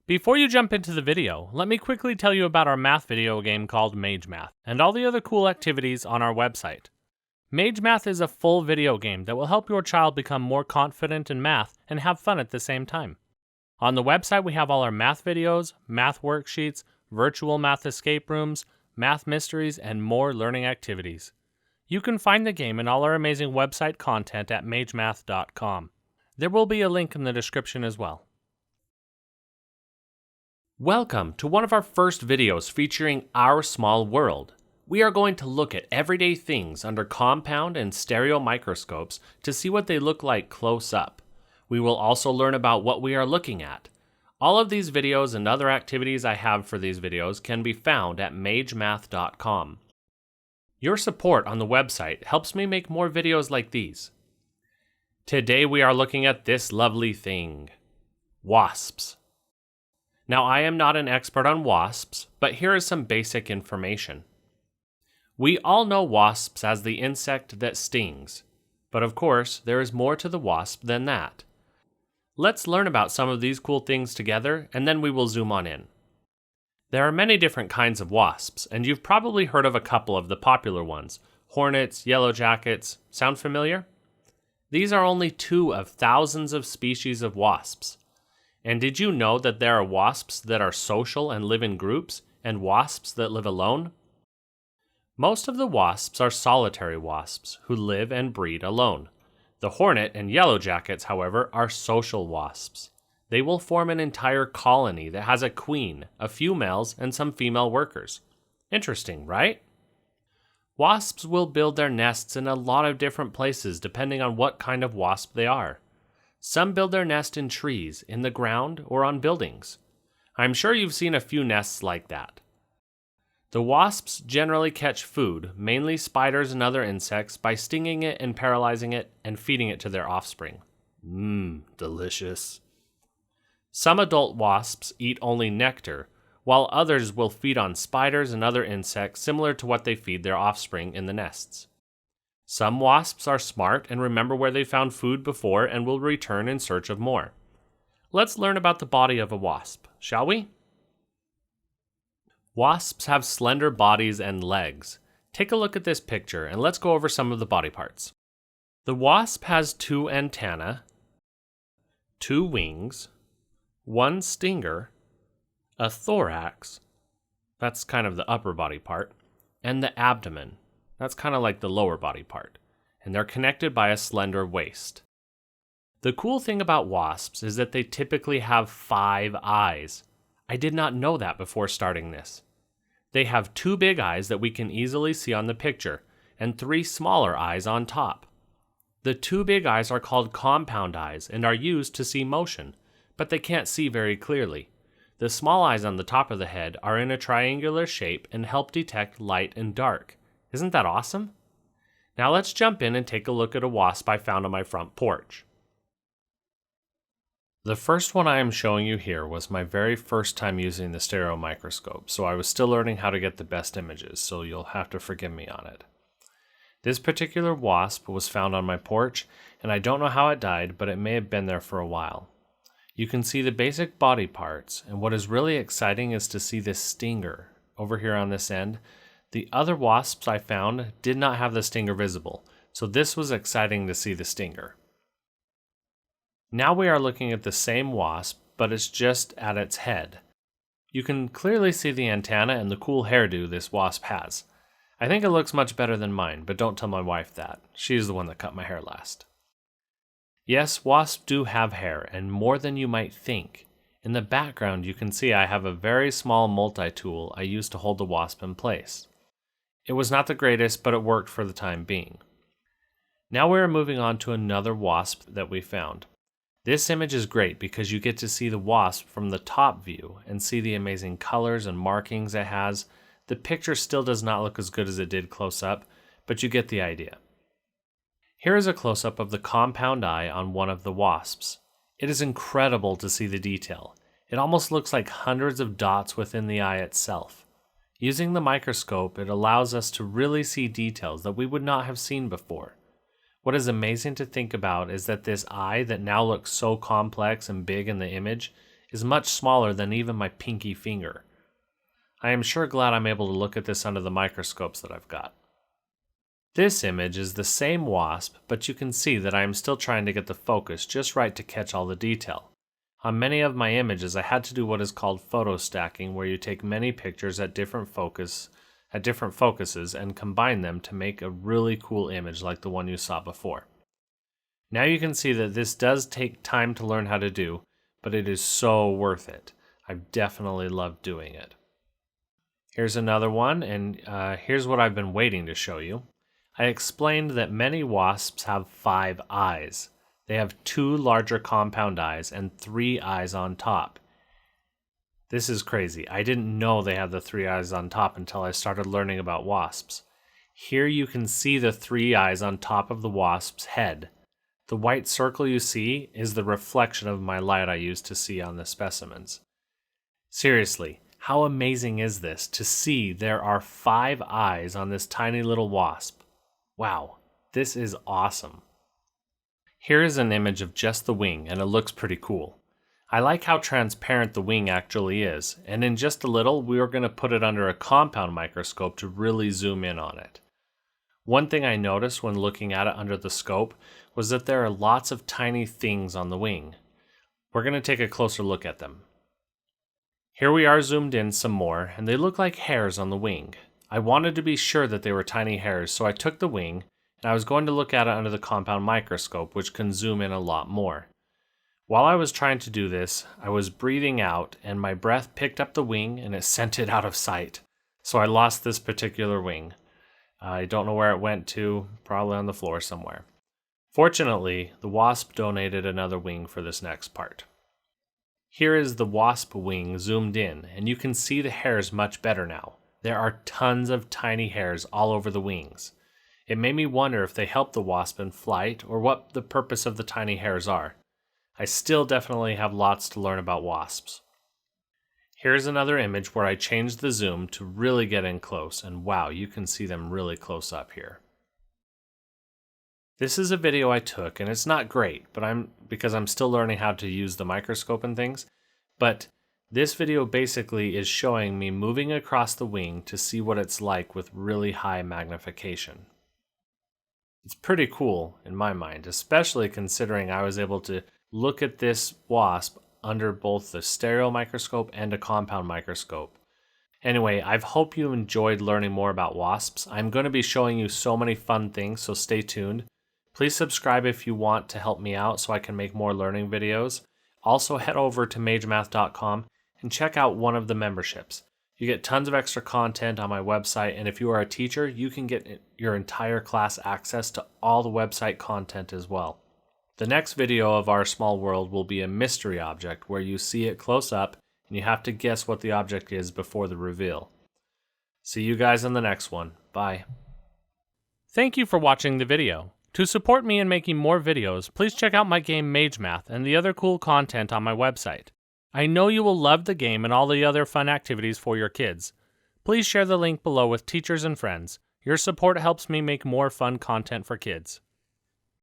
Before you jump into the video, let me quickly tell you about our math video game called Mage Math, and all the other cool activities on our website. Mage Math is a full video game that will help your child become more confident in math and have fun at the same time. On the website, we have all our math videos, math worksheets, virtual math escape rooms, math mysteries, and more learning activities. You can find the game and all our amazing website content at magemath.com. There will be a link in the description as well. Welcome to one of our first videos featuring Our Small World. We are going to look at everyday things under compound and stereo microscopes to see what they look like close up. We will also learn about what we are looking at. All of these videos and other activities I have for these videos can be found at magemath.com. Your support on the website helps me make more videos like these. Today we are looking at this lovely thing, wasps. Now, I am not an expert on wasps, but here is some basic information. We all know wasps as the insect that stings, but of course, there is more to the wasp than that. Let's learn about some of these cool things together, and then we will zoom on in. There are many different kinds of wasps, and you've probably heard of a couple of the popular ones. Hornets, yellow jackets, sound familiar? These are only two of thousands of species of wasps. And did you know that there are wasps that are social and live in groups, and wasps that live alone? Most of the wasps are solitary wasps who live and breed alone. The hornet and yellow jackets, however, are social wasps. They will form an entire colony that has a queen, a few males, and some female workers. Interesting, right? Wasps will build their nests in a lot of different places depending on what kind of wasp they are. Some build their nest in trees, in the ground, or on buildings. I'm sure you've seen a few nests like that. The wasps generally catch food, mainly spiders and other insects, by stinging it and paralyzing it and feeding it to their offspring. Delicious. Some adult wasps eat only nectar, while others will feed on spiders and other insects similar to what they feed their offspring in the nests. Some wasps are smart and remember where they found food before and will return in search of more. Let's learn about the body of a wasp, shall we? Wasps have slender bodies and legs. Take a look at this picture and let's go over some of the body parts. The wasp has 2 antennae, 2 wings, 1 stinger, a thorax, that's kind of the upper body part, and the abdomen. That's kind of like the lower body part, and they're connected by a slender waist. The cool thing about wasps is that they typically have 5 eyes. I did not know that before starting this. They have 2 big eyes that we can easily see on the picture, and 3 smaller eyes on top. The 2 big eyes are called compound eyes and are used to see motion, but they can't see very clearly. The small eyes on the top of the head are in a triangular shape and help detect light and dark. Isn't that awesome? Now let's jump in and take a look at a wasp I found on my front porch. The first one I am showing you here was my very first time using the stereo microscope, so I was still learning how to get the best images, so you'll have to forgive me on it. This particular wasp was found on my porch, and I don't know how it died, but it may have been there for a while. You can see the basic body parts, and what is really exciting is to see this stinger over here on this end. The other wasps I found did not have the stinger visible, so this was exciting to see the stinger. Now we are looking at the same wasp, but it's just at its head. You can clearly see the antenna and the cool hairdo this wasp has. I think it looks much better than mine, but don't tell my wife that. She's the one that cut my hair last. Yes, wasps do have hair, and more than you might think. In the background you can see I have a very small multi-tool I use to hold the wasp in place. It was not the greatest, but it worked for the time being. Now we are moving on to another wasp that we found. This image is great because you get to see the wasp from the top view and see the amazing colors and markings it has. The picture still does not look as good as it did close up, but you get the idea. Here is a close-up of the compound eye on one of the wasps. It is incredible to see the detail. It almost looks like hundreds of dots within the eye itself. Using the microscope, it allows us to really see details that we would not have seen before. What is amazing to think about is that this eye that now looks so complex and big in the image is much smaller than even my pinky finger. I am sure glad I'm able to look at this under the microscopes that I've got. This image is the same wasp, but you can see that I am still trying to get the focus just right to catch all the detail. On many of my images, I had to do what is called photo stacking, where you take many pictures at different focuses and combine them to make a really cool image like the one you saw before. Now you can see that this does take time to learn how to do, but it is so worth it. I've definitely loved doing it. Here's another one, and here's what I've been waiting to show you. I explained that many wasps have 5 eyes. They have 2 larger compound eyes and 3 eyes on top. This is crazy. I didn't know they had the 3 eyes on top until I started learning about wasps. Here you can see the 3 eyes on top of the wasp's head. The white circle you see is the reflection of my light I used to see on the specimens. Seriously, how amazing is this to see there are 5 eyes on this tiny little wasp? Wow, this is awesome. Here is an image of just the wing, and it looks pretty cool. I like how transparent the wing actually is, and in just a little, we are going to put it under a compound microscope to really zoom in on it. One thing I noticed when looking at it under the scope was that there are lots of tiny things on the wing. We're going to take a closer look at them. Here we are zoomed in some more, and they look like hairs on the wing. I wanted to be sure that they were tiny hairs, so I took the wing, and I was going to look at it under the compound microscope, which can zoom in a lot more. While I was trying to do this, I was breathing out, and my breath picked up the wing, and it sent it out of sight. So I lost this particular wing. I don't know where it went to, probably on the floor somewhere. Fortunately, the wasp donated another wing for this next part. Here is the wasp wing zoomed in, and you can see the hairs much better now. There are tons of tiny hairs all over the wings. It made me wonder if they help the wasp in flight or what the purpose of the tiny hairs are. I still definitely have lots to learn about wasps. Here's another image where I changed the zoom to really get in close, and wow, you can see them really close up here. This is a video I took, and it's not great, because I'm still learning how to use the microscope and things, but this video basically is showing me moving across the wing to see what it's like with really high magnification. It's pretty cool in my mind, especially considering I was able to look at this wasp under both the stereo microscope and a compound microscope. Anyway, I hope you enjoyed learning more about wasps. I'm going to be showing you so many fun things, so stay tuned. Please subscribe if you want to help me out so I can make more learning videos. Also head over to magemath.com and check out one of the memberships. You get tons of extra content on my website, and if you are a teacher, you can get your entire class access to all the website content as well. The next video of our small world will be a mystery object where you see it close up and you have to guess what the object is before the reveal. See you guys in the next one. Bye. Thank you for watching the video. To support me in making more videos, please check out my game Mage Math and the other cool content on my website. I know you will love the game and all the other fun activities for your kids. Please share the link below with teachers and friends. Your support helps me make more fun content for kids.